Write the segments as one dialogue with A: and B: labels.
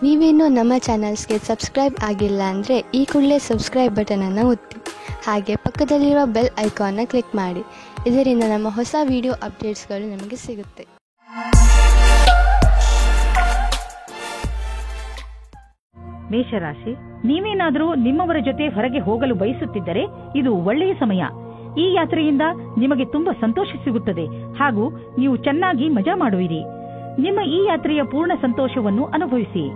A: ನೀವೇನೋ ನಮ್ಮ ಚಾನಲ್ಸ್ಗೆ ಸಬ್ಸ್ಕ್ರೈಬ್ ಆಗಿಲ್ಲ ಅಂದರೆ ಈ ಕೂಡಲೇ ಸಬ್ಸ್ಕ್ರೈಬ್ ಬಟನನ್ನು ಒತ್ತಿ, ಹಾಗೆ ಪಕ್ಕದಲ್ಲಿರುವ ಬೆಲ್ ಐಕಾನ್ನ ಕ್ಲಿಕ್ ಮಾಡಿ. ಇದರಿಂದ ನಮ್ಮ ಹೊಸ ವಿಡಿಯೋ ಅಪ್ಡೇಟ್ಸ್ಗಳು ನಿಮಗೆ ಸಿಗುತ್ತೆ.
B: ಮೇಷರಾಶಿ, ನೀವೇನಾದರೂ ನಿಮ್ಮವರ ಜೊತೆ ಹೊರಗೆ ಹೋಗಲು ಬಯಸುತ್ತಿದ್ದರೆ ಇದು ಒಳ್ಳೆಯ ಸಮಯ. ಈ ಯಾತ್ರೆಯಿಂದ ನಿಮಗೆ ತುಂಬಾ ಸಂತೋಷ ಸಿಗುತ್ತದೆ ಹಾಗೂ ನೀವು ಚೆನ್ನಾಗಿ ಮಜಾ ಮಾಡುವಿರಿ. ನಿಮ್ಮ ಈ ಯಾತ್ರೆಯ ಪೂರ್ಣ ಸಂತೋಷವನ್ನು ಅನುಭವಿಸಿ.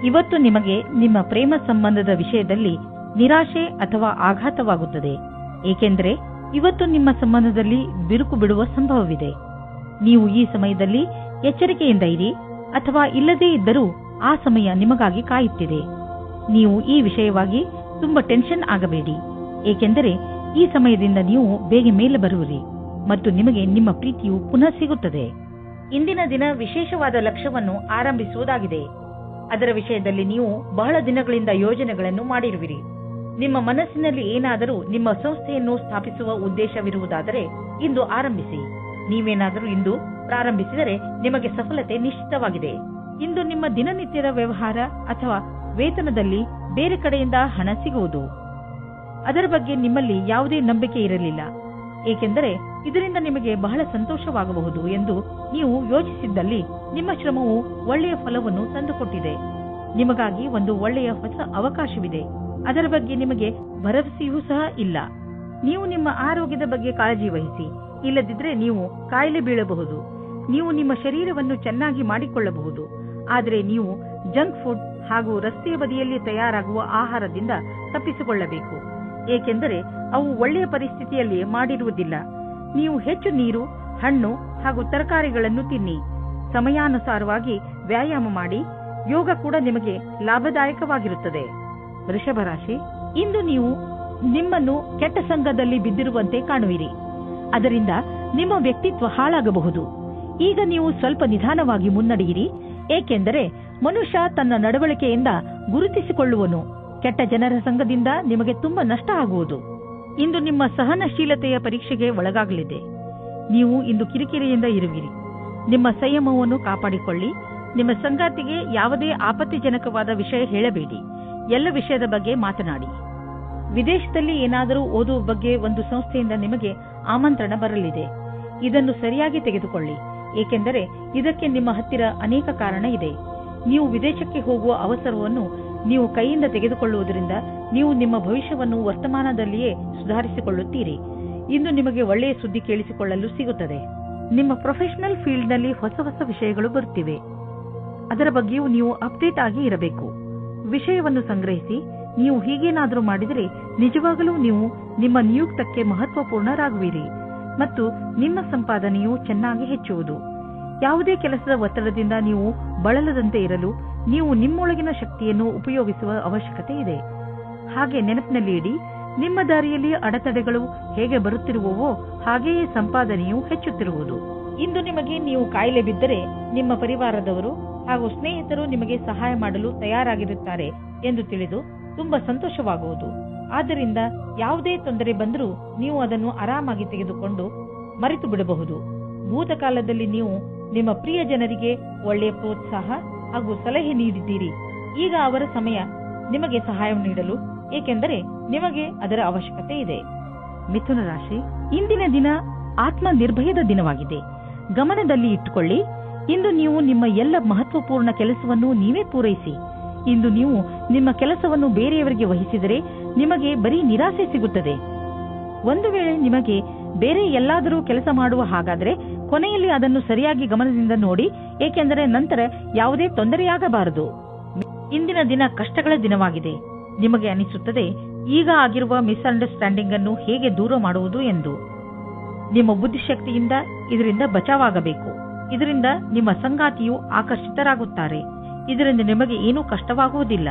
B: ಇವತ್ತು ನಿಮಗೆ ನಿಮ್ಮ ಪ್ರೇಮ ಸಂಬಂಧದ ವಿಷಯದಲ್ಲಿ ನಿರಾಶೆ ಅಥವಾ ಆಘಾತವಾಗುತ್ತದೆ, ಏಕೆಂದರೆ ಇವತ್ತು ನಿಮ್ಮ ಸಂಬಂಧದಲ್ಲಿ ಬಿರುಕು ಬಿಡುವ ಸಂಭವವಿದೆ. ನೀವು ಈ ಸಮಯದಲ್ಲಿ ಎಚ್ಚರಿಕೆಯಿಂದ ಇರಿ, ಅಥವಾ ಇಲ್ಲದೇ ಇದ್ದರೂ ಆ ಸಮಯ ನಿಮಗಾಗಿ ಕಾಯುತ್ತಿದೆ. ನೀವು ಈ ವಿಷಯವಾಗಿ ತುಂಬಾ ಟೆನ್ಷನ್ ಆಗಬೇಡಿ, ಏಕೆಂದರೆ ಈ ಸಮಯದಿಂದ ನೀವು ಬೇಗ ಮೇಲೆ ಬರುವಿರಿ ಮತ್ತು ನಿಮಗೆ ನಿಮ್ಮ ಪ್ರೀತಿಯು ಪುನಃ ಸಿಗುತ್ತದೆ. ಇಂದಿನ ದಿನ ವಿಶೇಷವಾದ ಲಕ್ಷ್ಯವನ್ನು ಆರಂಭಿಸುವುದಾಗಿದೆ. ಅದರ ವಿಷಯದಲ್ಲಿ ನೀವು ಬಹಳ ದಿನಗಳಿಂದ ಯೋಜನೆಗಳನ್ನು ಮಾಡಿರುವಿರಿ. ನಿಮ್ಮ ಮನಸ್ಸಿನಲ್ಲಿ ಏನಾದರೂ ನಿಮ್ಮ ಸಂಸ್ಥೆಯನ್ನು ಸ್ಥಾಪಿಸುವ ಉದ್ದೇಶವಿರುವುದಾದರೆ ಇಂದು ಆರಂಭಿಸಿ. ನೀವೇನಾದರೂ ಇಂದು ಪ್ರಾರಂಭಿಸಿದರೆ ನಿಮಗೆ ಸಫಲತೆ ನಿಶ್ಚಿತವಾಗಿದೆ. ಇಂದು ನಿಮ್ಮ ದಿನನಿತ್ಯದ ವ್ಯವಹಾರ ಅಥವಾ ವೇತನದಲ್ಲಿ ಬೇರೆ ಕಡೆಯಿಂದ ಹಣ ಸಿಗುವುದು. ಅದರ ಬಗ್ಗೆ ನಿಮ್ಮಲ್ಲಿ ಯಾವುದೇ ನಂಬಿಕೆ ಇರಲಿಲ್ಲ, ಏಕೆಂದರೆ ಇದರಿಂದ ನಿಮಗೆ ಬಹಳ ಸಂತೋಷವಾಗಬಹುದು ಎಂದು ನೀವು ಯೋಚಿಸಿದ್ದಲ್ಲಿ ನಿಮ್ಮ ಶ್ರಮವು ಒಳ್ಳೆಯ ಫಲವನ್ನು ತಂದುಕೊಟ್ಟಿದೆ. ನಿಮಗಾಗಿ ಒಂದು ಒಳ್ಳೆಯ ಹೊಸ ಅವಕಾಶವಿದೆ. ಅದರ ಬಗ್ಗೆ ನಿಮಗೆ ಭರವಸೆಯೂ ಸಹ ಇಲ್ಲ. ನೀವು ನಿಮ್ಮ ಆರೋಗ್ಯದ ಬಗ್ಗೆ ಕಾಳಜಿ ವಹಿಸಿ, ಇಲ್ಲದಿದ್ದರೆ ನೀವು ಕಾಯಿಲೆ ಬೀಳಬಹುದು. ನೀವು ನಿಮ್ಮ ಶರೀರವನ್ನು ಚೆನ್ನಾಗಿ ಮಾಡಿಕೊಳ್ಳಬಹುದು, ಆದರೆ ನೀವು ಜಂಕ್ ಫುಡ್ ಹಾಗೂ ರಸ್ತೆಯ ಬದಿಯಲ್ಲಿ ತಯಾರಾಗುವ ಆಹಾರದಿಂದ ತಪ್ಪಿಸಿಕೊಳ್ಳಬೇಕು, ಏಕೆಂದರೆ ಅವು ಒಳ್ಳೆಯ ಪರಿಸ್ಥಿತಿಯಲ್ಲಿ ಮಾಡಿರುವುದಿಲ್ಲ. ನೀವು ಹೆಚ್ಚು ನೀರು, ಹಣ್ಣು ಹಾಗೂ ತರಕಾರಿಗಳನ್ನು ತಿನ್ನಿ. ಸಮಯಾನುಸಾರವಾಗಿ ವ್ಯಾಯಾಮ ಮಾಡಿ. ಯೋಗ ಕೂಡ ನಿಮಗೆ ಲಾಭದಾಯಕವಾಗಿರುತ್ತದೆ. ವೃಷಭ ರಾಶಿ, ಇಂದು ನೀವು ನಿಮ್ಮನ್ನು ಕೆಟ್ಟ ಸಂಘದಲ್ಲಿ ಬಿದ್ದಿರುವಂತೆ ಕಾಣುವಿರಿ. ಅದರಿಂದ ನಿಮ್ಮ ವ್ಯಕ್ತಿತ್ವ ಹಾಳಾಗಬಹುದು. ಈಗ ನೀವು ಸ್ವಲ್ಪ ನಿಧಾನವಾಗಿ ಮುನ್ನಡೆಯಿರಿ, ಏಕೆಂದರೆ ಮನುಷ್ಯ ತನ್ನ ನಡವಳಿಕೆಯಿಂದ ಗುರುತಿಸಿಕೊಳ್ಳುವನು. ಕೆಟ್ಟ ಜನರ ಸಂಘದಿಂದ ನಿಮಗೆ ತುಂಬಾ ನಷ್ಟ ಆಗುವುದು. ಇಂದು ನಿಮ್ಮ ಸಹನಶೀಲತೆಯ ಪರೀಕ್ಷೆಗೆ ಒಳಗಾಗಲಿದೆ. ನೀವು ಇಂದು ಕಿರಿಕಿರಿಯಿಂದ ಇರುವಿರಿ. ನಿಮ್ಮ ಸಂಯಮವನ್ನು ಕಾಪಾಡಿಕೊಳ್ಳಿ. ನಿಮ್ಮ ಸಂಗಾತಿಗೆ ಯಾವುದೇ ಆಪತ್ತಿಜನಕವಾದ ವಿಷಯ ಹೇಳಬೇಡಿ. ಎಲ್ಲ ವಿಷಯದ ಬಗ್ಗೆ ಮಾತನಾಡಿ. ವಿದೇಶದಲ್ಲಿ ಏನಾದರೂ ಓದುವ ಬಗ್ಗೆ ಒಂದು ಸಂಸ್ಥೆಯಿಂದ ನಿಮಗೆ ಆಮಂತ್ರಣ ಬರಲಿದೆ. ಇದನ್ನು ಸರಿಯಾಗಿ ತೆಗೆದುಕೊಳ್ಳಿ, ಏಕೆಂದರೆ ಇದಕ್ಕೆ ನಿಮ್ಮ ಹತ್ತಿರ ಅನೇಕ ಕಾರಣ ಇದೆ. ನೀವು ವಿದೇಶಕ್ಕೆ ಹೋಗುವ ಅವಸರವನ್ನು ನೀವು ಕೈಯಿಂದ ತೆಗೆದುಕೊಳ್ಳುವುದರಿಂದ ನೀವು ನಿಮ್ಮ ಭವಿಷ್ಯವನ್ನು ವರ್ತಮಾನದಲ್ಲಿಯೇ ಸುಧಾರಿಸಿಕೊಳ್ಳುತ್ತೀರಿ. ಇಂದು ನಿಮಗೆ ಒಳ್ಳೆಯ ಸುದ್ದಿ ಕೇಳಿಸಿಕೊಳ್ಳಲು ಸಿಗುತ್ತದೆ. ನಿಮ್ಮ ಪ್ರೊಫೆಷನಲ್ ಫೀಲ್ಡ್ನಲ್ಲಿ ಹೊಸ ಹೊಸ ವಿಷಯಗಳು ಬರುತ್ತಿವೆ. ಅದರ ಬಗ್ಗೆಯೂ ನೀವು ಅಪ್ಡೇಟ್ ಆಗಿ ಇರಬೇಕು. ವಿಷಯವನ್ನು ಸಂಗ್ರಹಿಸಿ. ನೀವು ಹೀಗೇನಾದರೂ ಮಾಡಿದರೆ ನಿಜವಾಗಲೂ ನೀವು ನಿಮ್ಮ ನಿಯುಕ್ತಕ್ಕೆ ಮಹತ್ವಪೂರ್ಣರಾಗುವಿರಿ ಮತ್ತು ನಿಮ್ಮ ಸಂಪಾದನೆಯು ಚೆನ್ನಾಗಿ ಹೆಚ್ಚುವುದು. ಯಾವುದೇ ಕೆಲಸದ ಒತ್ತಡದಿಂದ ನೀವು ಬಳಲದಂತೆ ಇರಲು ನೀವು ನಿಮ್ಮೊಳಗಿನ ಶಕ್ತಿಯನ್ನು ಉಪಯೋಗಿಸುವ ಅವಶ್ಯಕತೆ ಇದೆ. ಹಾಗೆ ನೆನಪಿನಲ್ಲಿ ಇಡಿ, ನಿಮ್ಮ ದಾರಿಯಲ್ಲಿ ಅಡೆತಡೆಗಳು ಹೇಗೆ ಬರುತ್ತಿರುವವೋ ಹಾಗೆಯೇ ಸಂಪಾದನೆಯು ಹೆಚ್ಚುತ್ತಿರುವುದು. ಇಂದು ನಿಮಗೆ ನೀವು ಕಾಯಿಲೆ ಬಿದ್ದರೆ ನಿಮ್ಮ ಪರಿವಾರದವರು ಹಾಗೂ ಸ್ನೇಹಿತರು ನಿಮಗೆ ಸಹಾಯ ಮಾಡಲು ತಯಾರಾಗಿರುತ್ತಾರೆ ಎಂದು ತಿಳಿದು ತುಂಬಾ ಸಂತೋಷವಾಗುವುದು. ಆದ್ದರಿಂದ ಯಾವುದೇ ತೊಂದರೆ ಬಂದರೂ ನೀವು ಅದನ್ನು ಆರಾಮಾಗಿ ತೆಗೆದುಕೊಂಡು ಮರೆತು ಬಿಡಬಹುದು. ಭೂತಕಾಲದಲ್ಲಿ ನೀವು ನಿಮ್ಮ ಪ್ರಿಯ ಜನರಿಗೆ ಒಳ್ಳೆಯ ಪ್ರೋತ್ಸಾಹ ಹಾಗೂ ಸಲಹೆ ನೀಡಿದ್ದೀರಿ. ಈಗ ಅವರ ಸಮಯ ನಿಮಗೆ ಸಹಾಯ ನೀಡಲು, ಏಕೆಂದರೆ ನಿಮಗೆ ಅದರ ಅವಶ್ಯಕತೆ ಇದೆ. ಮಿಥುನ ರಾಶಿ, ಇಂದಿನ ದಿನ ಆತ್ಮ ನಿರ್ಭಯದ ದಿನವಾಗಿದೆ. ಗಮನದಲ್ಲಿ ಇಟ್ಟುಕೊಳ್ಳಿ, ಇಂದು ನೀವು ನಿಮ್ಮ ಎಲ್ಲ ಮಹತ್ವಪೂರ್ಣ ಕೆಲಸವನ್ನು ನೀವೇ ಪೂರೈಸಿ. ಇಂದು ನೀವು ನಿಮ್ಮ ಕೆಲಸವನ್ನು ಬೇರೆಯವರಿಗೆ ವಹಿಸಿದರೆ ನಿಮಗೆ ಬರೀ ನಿರಾಸೆ ಸಿಗುತ್ತದೆ. ಒಂದು ವೇಳೆ ನಿಮಗೆ ಬೇರೆ ಎಲ್ಲಾದರೂ ಕೆಲಸ ಮಾಡುವ ಹಾಗಾದರೆ ಕೊನೆಯಲ್ಲಿ ಅದನ್ನು ಸರಿಯಾಗಿ ಗಮನದಿಂದ ನೋಡಿ, ಏಕೆಂದರೆ ನಂತರ ಯಾವುದೇ ತೊಂದರೆಯಾಗಬಾರದು. ಇಂದಿನ ದಿನ ಕಷ್ಟಗಳ ದಿನವಾಗಿದೆ. ನಿಮಗೆ ಅನಿಸುತ್ತದೆ ಈಗ ಆಗಿರುವ ಮಿಸ್ಅಂಡರ್ಸ್ಟ್ಯಾಂಡಿಂಗ್ ಅನ್ನು ಹೇಗೆ ದೂರ ಮಾಡುವುದು ಎಂದು. ನಿಮ್ಮ ಬುದ್ಧಿಶಕ್ತಿಯಿಂದ ಇದರಿಂದ ಬಚಾವಾಗಬೇಕು. ಇದರಿಂದ ನಿಮ್ಮ ಸಂಗಾತಿಯು ಆಕರ್ಷಿತರಾಗುತ್ತಾರೆ. ಇದರಿಂದ ನಿಮಗೆ ಏನೂ ಕಷ್ಟವಾಗುವುದಿಲ್ಲ.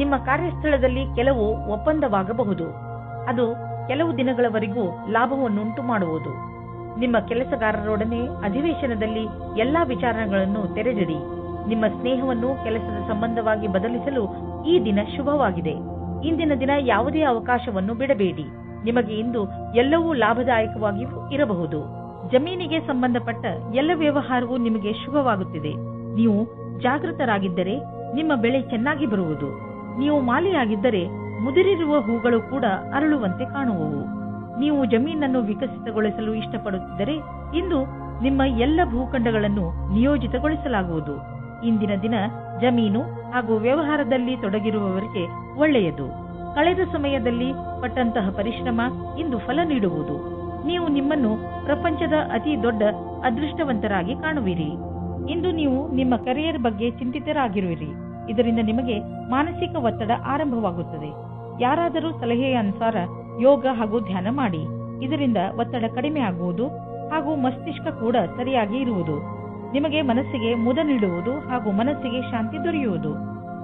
B: ನಿಮ್ಮ ಕಾರ್ಯಸ್ಥಳದಲ್ಲಿ ಕೆಲವು ಒಪ್ಪಂದವಾಗಬಹುದು. ಅದು ಕೆಲವು ದಿನಗಳವರೆಗೂ ಲಾಭವನ್ನುಂಟು ಮಾಡುವುದು. ನಿಮ್ಮ ಕೆಲಸಗಾರರೊಡನೆ ಅಧಿವೇಶನದಲ್ಲಿ ಎಲ್ಲಾ ವಿಚಾರಗಳನ್ನು ತೆರೆದಿಡಿ. ನಿಮ್ಮ ಸ್ನೇಹವನ್ನು ಕೆಲಸದ ಸಂಬಂಧವಾಗಿ ಬದಲಿಸಲು ಈ ದಿನ ಶುಭವಾಗಿದೆ. ಇಂದಿನ ದಿನ ಯಾವುದೇ ಅವಕಾಶವನ್ನು ಬಿಡಬೇಡಿ. ನಿಮಗೆ ಇಂದು ಎಲ್ಲವೂ ಲಾಭದಾಯಕವಾಗಿಯೂ ಇರಬಹುದು. ಜಮೀನಿಗೆ ಸಂಬಂಧಪಟ್ಟ ಎಲ್ಲ ವ್ಯವಹಾರವೂ ನಿಮಗೆ ಶುಭವಾಗುತ್ತಿದೆ. ನೀವು ಜಾಗೃತರಾಗಿದ್ದರೆ ನಿಮ್ಮ ಬೆಳೆ ಚೆನ್ನಾಗಿ ಬರುವುದು. ನೀವು ಮಾಲಿಯಾಗಿದ್ದರೆ ಮುದಿರಿರುವ ಹೂಗಳು ಕೂಡ ಅರಳುವಂತೆ ಕಾಣುವವು. ನೀವು ಜಮೀನನ್ನು ವಿಕಸಿತಗೊಳಿಸಲು ಇಷ್ಟಪಡುತ್ತಿದ್ದರೆ ಇಂದು ನಿಮ್ಮ ಎಲ್ಲ ಭೂಖಂಡಗಳನ್ನು ನಿಯೋಜಿತಗೊಳಿಸಲಾಗುವುದು. ಇಂದಿನ ದಿನ ಜಮೀನು ಹಾಗೂ ವ್ಯವಹಾರದಲ್ಲಿ ತೊಡಗಿರುವವರಿಗೆ ಒಳ್ಳೆಯದು. ಕಳೆದ ಸಮಯದಲ್ಲಿ ಪಟ್ಟಂತಹ ಪರಿಶ್ರಮ ಇಂದು ಫಲ ನೀಡುವುದು. ನೀವು ನಿಮ್ಮನ್ನು ಪ್ರಪಂಚದ ಅತಿ ದೊಡ್ಡ ಅದೃಷ್ಟವಂತರಾಗಿ ಕಾಣುವಿರಿ. ಇಂದು ನೀವು ನಿಮ್ಮ ಕರಿಯರ್ ಬಗ್ಗೆ ಚಿಂತಿತರಾಗಿರುವಿರಿ. ಇದರಿಂದ ನಿಮಗೆ ಮಾನಸಿಕ ಒತ್ತಡ ಆರಂಭವಾಗುತ್ತದೆ. ಯಾರಾದರೂ ಸಲಹೆಯ ಅನುಸಾರ ಯೋಗ ಹಾಗೂ ಧ್ಯಾನ ಮಾಡಿ. ಇದರಿಂದ ಒತ್ತಡ ಕಡಿಮೆ ಆಗುವುದು ಹಾಗೂ ಮಸ್ತಿಷ್ಕ ಕೂಡ ಸರಿಯಾಗಿ ಇರುವುದು. ನಿಮಗೆ ಮನಸ್ಸಿಗೆ ಮುದ ನೀಡುವುದು ಹಾಗೂ ಮನಸ್ಸಿಗೆ ಶಾಂತಿ ದೊರೆಯುವುದು.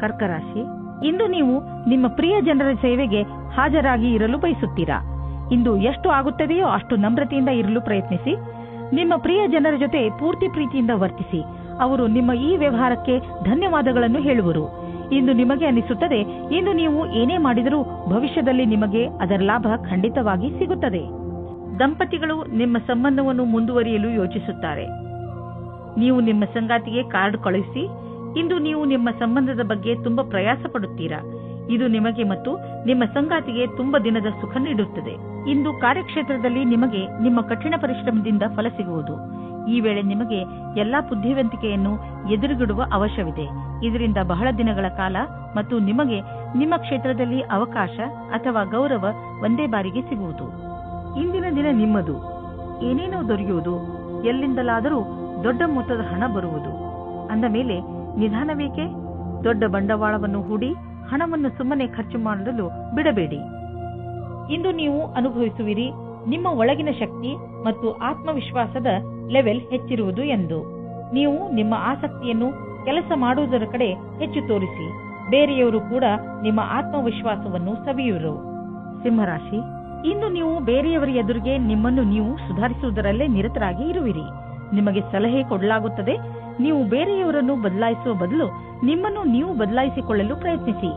B: ಕರ್ಕ ರಾಶಿ, ಇಂದು ನೀವು ನಿಮ್ಮ ಪ್ರಿಯ ಜನರ ಸೇವೆಗೆ ಹಾಜರಾಗಿ ಇರಲು ಬಯಸುತ್ತೀರಾ. ಇಂದು ಎಷ್ಟು ಆಗುತ್ತದೆಯೋ ಅಷ್ಟು ನಮ್ರತೆಯಿಂದ ಇರಲು ಪ್ರಯತ್ನಿಸಿ. ನಿಮ್ಮ ಪ್ರಿಯ ಜನರ ಜೊತೆ ಪೂರ್ತಿ ಪ್ರೀತಿಯಿಂದ ವರ್ತಿಸಿ. ಅವರು ನಿಮ್ಮ ಈ ವ್ಯವಹಾರಕ್ಕೆ ಧನ್ಯವಾದಗಳನ್ನು ಹೇಳುವರು. ಇಂದು ನಿಮಗೆ ಅನಿಸುತ್ತದೆ, ಇಂದು ನೀವು ಏನೇ ಮಾಡಿದರೂ ಭವಿಷ್ಯದಲ್ಲಿ ನಿಮಗೆ ಅದರ ಲಾಭ ಖಂಡಿತವಾಗಿ ಸಿಗುತ್ತದೆ. ದಂಪತಿಗಳು ನಿಮ್ಮ ಸಂಬಂಧವನ್ನು ಮುಂದುವರಿಯಲು ಯೋಚಿಸುತ್ತಾರೆ. ನೀವು ನಿಮ್ಮ ಸಂಗಾತಿಗೆ ಕಾರ್ಡ್ ಕಳುಹಿಸಿ. ಇಂದು ನೀವು ನಿಮ್ಮ ಸಂಬಂಧದ ಬಗ್ಗೆ ತುಂಬಾ ಪ್ರಯಾಸ ಪಡುತ್ತೀರಾ. ಇದು ನಿಮಗೆ ಮತ್ತು ನಿಮ್ಮ ಸಂಗಾತಿಗೆ ತುಂಬಾ ದಿನದ ಸುಖ ನೀಡುತ್ತದೆ. ಇಂದು ಕಾರ್ಯಕ್ಷೇತ್ರದಲ್ಲಿ ನಿಮಗೆ ನಿಮ್ಮ ಕಠಿಣ ಪರಿಶ್ರಮದಿಂದ ಫಲ ಸಿಗುವುದು. ಈ ವೇಳೆ ನಿಮಗೆ ಎಲ್ಲಾ ಬುದ್ಧಿವಂತಿಕೆಯನ್ನು ಎದುರುಗಿಡುವ ಅವಶ್ಯವಿದೆ. ಇದರಿಂದ ಬಹಳ ದಿನಗಳ ಕಾಲ ಮತ್ತು ನಿಮಗೆ ನಿಮ್ಮ ಕ್ಷೇತ್ರದಲ್ಲಿ ಅವಕಾಶ ಅಥವಾ ಗೌರವ ಒಂದೇ ಬಾರಿಗೆ ಸಿಗುವುದು. ಇಂದಿನ ದಿನ ನಿಮ್ಮದು. ಏನೇನೋ ದೊರೆಯುವುದು. ಎಲ್ಲಿಂದಲಾದರೂ ದೊಡ್ಡ ಮೊತ್ತದ ಹಣ ಬರುವುದು. ಅಂದ ಮೇಲೆ ನಿಧಾನವೇಕೆ? ದೊಡ್ಡ ಬಂಡವಾಳವನ್ನು ಹೂಡಿ ಹಣವನ್ನು ಸುಮ್ಮನೆ ಖರ್ಚು ಮಾಡಲು ಬಿಡಬೇಡಿ. ಇಂದು ನೀವು ಅನುಭವಿಸುವಿರಿ ನಿಮ್ಮ ಒಳಗಿನ ಶಕ್ತಿ ಮತ್ತು ಆತ್ಮವಿಶ್ವಾಸದ ಲೆವೆಲ್ ಹೆಚ್ಚಿರುವುದು ಎಂದು. ನೀವು ನಿಮ್ಮ ಆಸಕ್ತಿಯನ್ನು ಕೆಲಸ ಮಾಡುವುದರ ಕಡೆ ಹೆಚ್ಚು ತೋರಿಸಿ. ಬೇರೆಯವರು ಕೂಡ ನಿಮ್ಮ ಆತ್ಮವಿಶ್ವಾಸವನ್ನು ಸವಿಯುವರು. ಸಿಂಹರಾಶಿ, ಇಂದು ನೀವು ಬೇರೆಯವರ ಎದುರಿಗೆ ನಿಮ್ಮನ್ನು ನೀವು ಸುಧಾರಿಸುವುದರಲ್ಲೇ ನಿರತರಾಗಿ ಇರುವಿರಿ. ನಿಮಗೆ ಸಲಹೆ ಕೊಡಲಾಗುತ್ತದೆ. ನೀವು ಬೇರೆಯವರನ್ನು ಬದಲಾಯಿಸುವ ಬದಲು ನಿಮ್ಮನ್ನು ನೀವು ಬದಲಾಯಿಸಿಕೊಳ್ಳಲು ಪ್ರಯತ್ನಿಸಿ.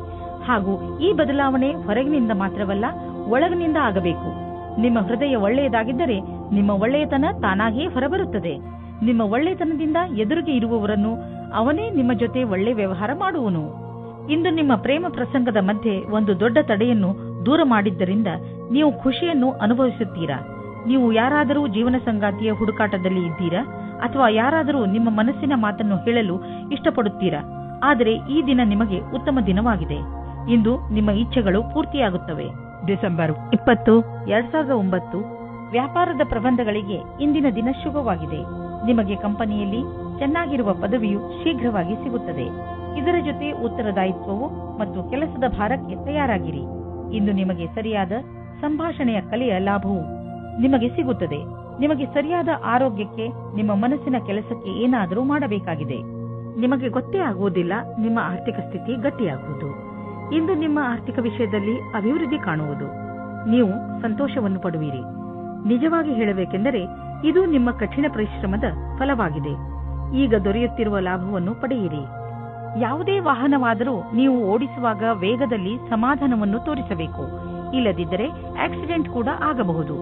B: ಹಾಗೂ ಈ ಬದಲಾವಣೆ ಹೊರಗಿನಿಂದ ಮಾತ್ರವಲ್ಲ, ಒಳಗಿನಿಂದ ಆಗಬೇಕು. ನಿಮ್ಮ ಹೃದಯ ಒಳ್ಳೆಯದಾಗಿದ್ದರೆ ನಿಮ್ಮ ಒಳ್ಳೆಯತನ ತಾನಾಗಿಯೇ ಹೊರಬರುತ್ತದೆ. ನಿಮ್ಮ ಒಳ್ಳೆಯತನದಿಂದ ಎದುರಿಗೆ ಇರುವವರನ್ನು ಅವನೇ ನಿಮ್ಮ ಜೊತೆ ಒಳ್ಳೆ ವ್ಯವಹಾರ ಮಾಡುವನು. ಇಂದು ನಿಮ್ಮ ಪ್ರೇಮ ಪ್ರಸಂಗದ ಮಧ್ಯೆ ಒಂದು ದೊಡ್ಡ ತಡೆಯನ್ನು ದೂರ ಮಾಡಿದ್ದರಿಂದ ನೀವು ಖುಷಿಯನ್ನು ಅನುಭವಿಸುತ್ತೀರಾ. ನೀವು ಯಾರಾದರೂ ಜೀವನ ಸಂಗಾತಿಯ ಹುಡುಕಾಟದಲ್ಲಿ ಇದ್ದೀರಾ ಅಥವಾ ಯಾರಾದರೂ ನಿಮ್ಮ ಮನಸ್ಸಿನ ಮಾತನ್ನು ಹೇಳಲು ಇಷ್ಟಪಡುತ್ತೀರಾ. ಆದರೆ ಈ ದಿನ ನಿಮಗೆ ಉತ್ತಮ ದಿನವಾಗಿದೆ. ಇಂದು ನಿಮ್ಮ ಇಚ್ಛೆಗಳು ಪೂರ್ತಿಯಾಗುತ್ತವೆ. ಡಿಸೆಂಬರ್ 20, 2009 ವ್ಯಾಪಾರದ ಪ್ರಬಂಧಗಳಿಗೆ ಇಂದಿನ ದಿನ ಶುಭವಾಗಿದೆ. ನಿಮಗೆ ಕಂಪನಿಯಲ್ಲಿ ಚೆನ್ನಾಗಿರುವ ಪದವಿಯು ಶೀಘ್ರವಾಗಿ ಸಿಗುತ್ತದೆ. ಇದರ ಜೊತೆ ಉತ್ತರದಾಯಿತ್ವವು ಮತ್ತು ಕೆಲಸದ ಭಾರಕ್ಕೆ ತಯಾರಾಗಿರಿ. ಇಂದು ನಿಮಗೆ ಸರಿಯಾದ ಸಂಭಾಷಣೆಯ ಕಲೆಯ ಲಾಭವು ನಿಮಗೆ ಸಿಗುತ್ತದೆ. ನಿಮಗೆ ಸರಿಯಾದ ಆರೋಗ್ಯಕ್ಕೆ ನಿಮ್ಮ ಮನಸ್ಸಿನ ಕೆಲಸಕ್ಕೆ ಏನಾದರೂ ಮಾಡಬೇಕಾಗಿದೆ. ನಿಮಗೆ ಗೊತ್ತೇ ಆಗುವುದಿಲ್ಲ ನಿಮ್ಮ ಆರ್ಥಿಕ ಸ್ಥಿತಿ ಗಟ್ಟಿಯಾಗುವುದು. ಇಂದು ನಿಮ್ಮ ಆರ್ಥಿಕ ವಿಷಯದಲ್ಲಿ ಅಭಿವೃದ್ಧಿ ಕಾಣುವುದು. ನೀವು ಸಂತೋಷವನ್ನು ಪಡುವಿರಿ. ನಿಜವಾಗಿ ಹೇಳಬೇಕೆಂದರೆ ಇದು ನಿಮ್ಮ ಕಠಿಣ ಪರಿಶ್ರಮದ ಫಲವಾಗಿದೆ. ಈಗ ದೊರೆಯುತ್ತಿರುವ ಲಾಭವನ್ನು ಪಡೆಯಿರಿ. ಯಾವುದೇ ವಾಹನವಾದರೂ ನೀವು ಓಡಿಸುವಾಗ ವೇಗದಲ್ಲಿ ಸಮಾಧಾನವನ್ನು ತೋರಿಸಬೇಕು. ಇಲ್ಲದಿದ್ದರೆ ಆಕ್ಸಿಡೆಂಟ್ ಕೂಡ ಆಗಬಹುದು.